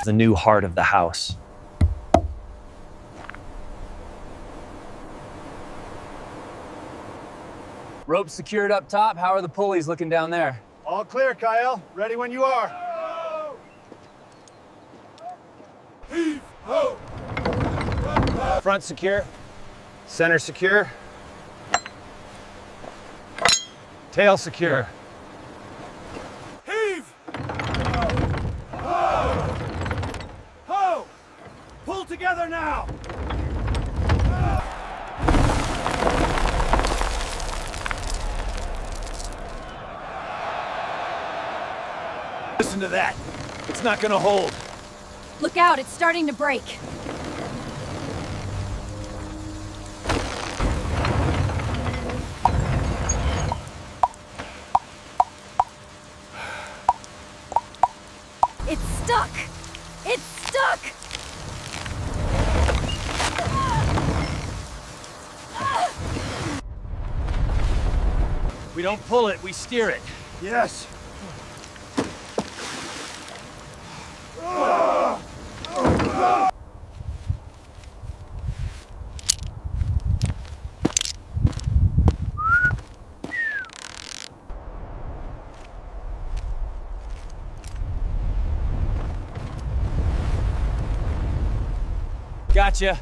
the new heart of the house. Rope secured up top. How are the pulleys looking down there? All clear, Kael. Ready when you are. Heave ho! Front secure. Center secure. Tail secure. Heave! Ho! Ho! Pull together now! Listen to that. It's not gonna hold. Look out, it's starting to break. It's stuck! It's stuck! We don't pull it, we steer it. Yes. Gotcha.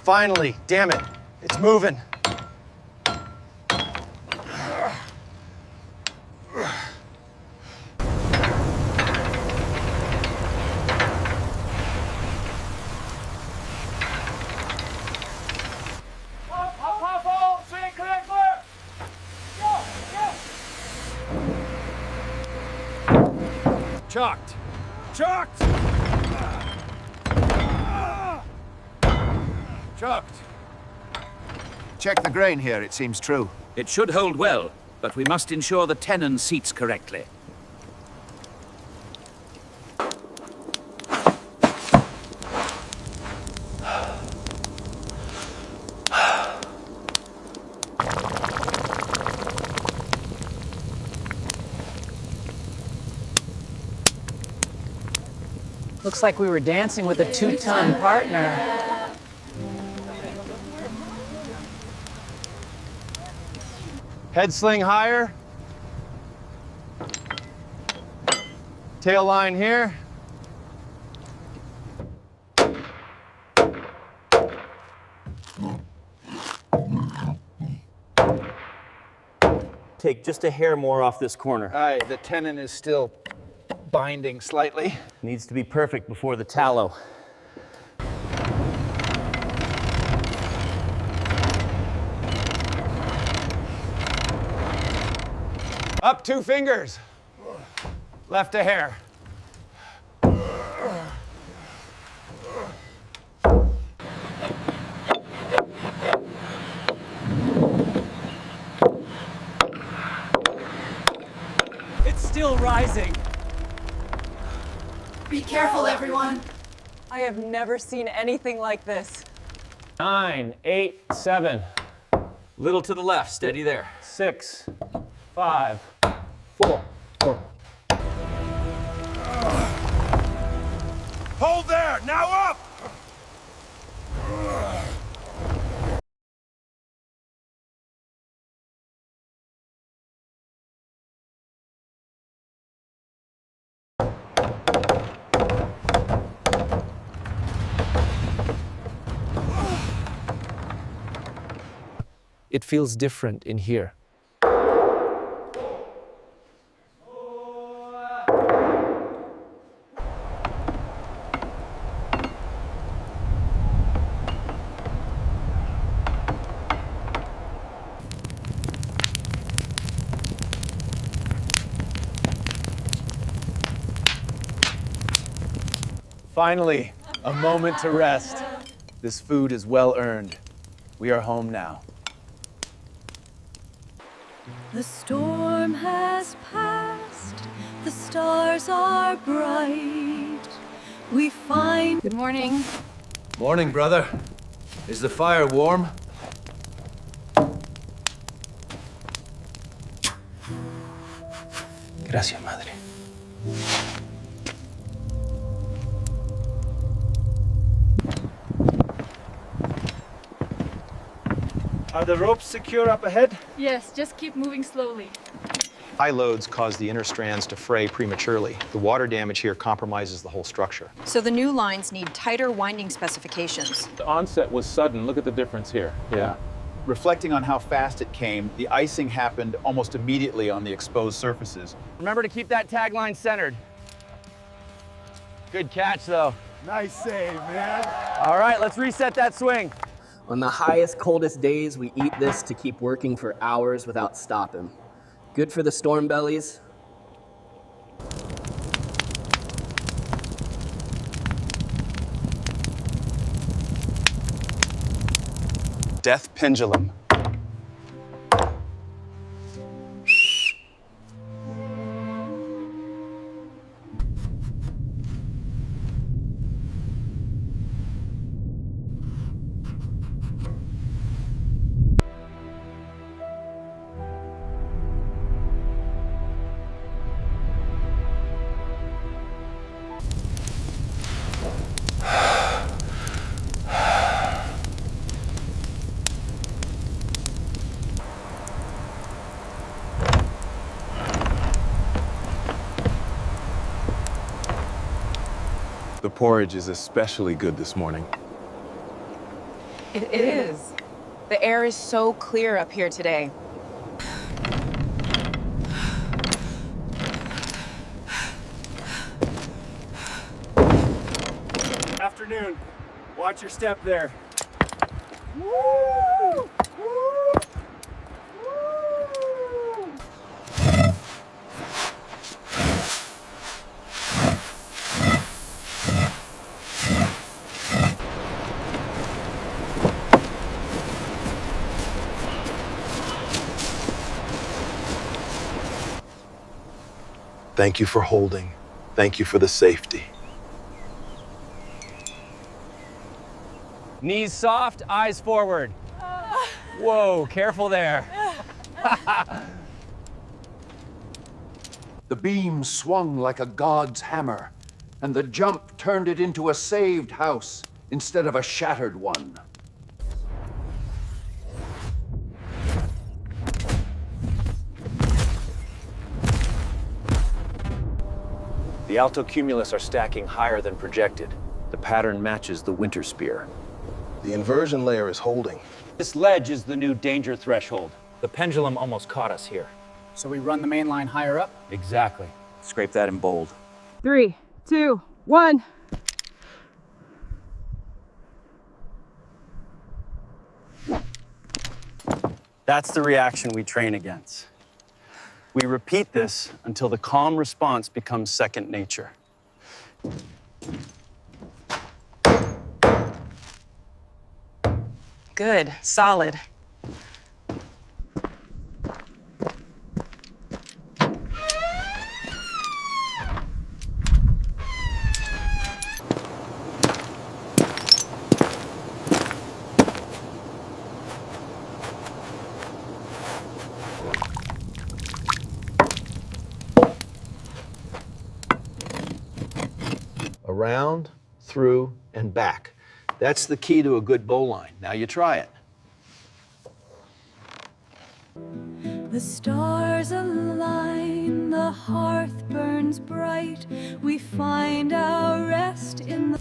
Finally, damn it. It's moving. Chalked. Chucked! Chucked. Check the grain here, it seems true. It should hold well, but we must ensure the tenon seats correctly. Looks like we were dancing with a 2-ton partner. Head sling higher. Tail line here. Take just a hair more off this corner. Aye, the tenon is still binding slightly. Needs to be perfect before the tallow. Up 2 fingers. Left a hair. It's still rising. Be careful, everyone. I have never seen anything like this. 9, 8, 7, Little to the left, steady there. 6, 5, 4. Hold there! Now up! It feels different in here. Finally, a moment to rest. This food is well earned. We are home now. The storm has passed, the stars are bright. We find. Good morning. Morning, brother. Is the fire warm? Gracias, madre. Are the ropes secure up ahead? Yes, just keep moving slowly. High loads cause the inner strands to fray prematurely. The water damage here compromises the whole structure. So the new lines need tighter winding specifications. The onset was sudden. Look at the difference here. Yeah. Reflecting on how fast it came, the icing happened almost immediately on the exposed surfaces. Remember to keep that tagline centered. Good catch, though. Nice save, man. All right, let's reset that swing. On the highest, coldest days, we eat this to keep working for hours without stopping. Good for the storm bellies. Death pendulum. The porridge is especially good this morning. It is. The air is so clear up here today. Afternoon. Watch your step there. Thank you for holding. Thank you for the safety. Knees soft, eyes forward. Whoa, careful there. The beam swung like a god's hammer, and the jump turned it into a saved house instead of a shattered one. The alto cumulus are stacking higher than projected. The pattern matches the winter spear. The inversion layer is holding. This ledge is the new danger threshold. The pendulum almost caught us here. So we run the main line higher up? Exactly. Scrape that in bold. 3, 2, 1. That's the reaction we train against. We repeat this until the calm response becomes second nature. Good, solid. Around, through, and back. That's the key to a good bowline. Now you try it. The stars align, the hearth burns bright. We find our rest in the...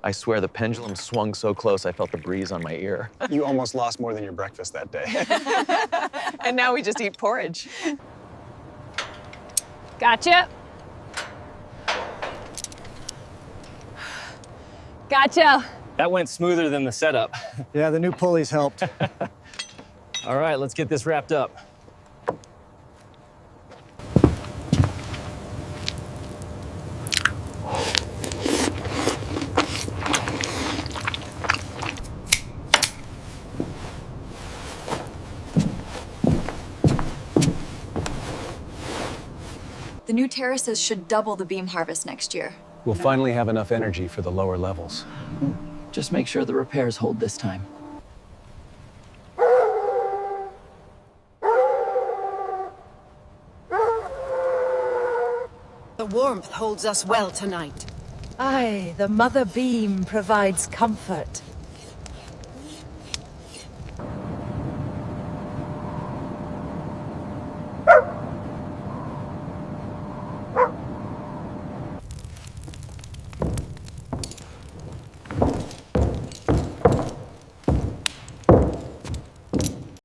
I swear the pendulum swung so close I felt the breeze on my ear. You almost lost more than your breakfast that day. And now we just eat porridge. Gotcha. Gotcha. That went smoother than the setup. Yeah, the new pulleys helped. All right, let's get this wrapped up. The new terraces should double the beam harvest next year. We'll finally have enough energy for the lower levels. Just make sure the repairs hold this time. The warmth holds us well tonight. Aye, the mother beam provides comfort.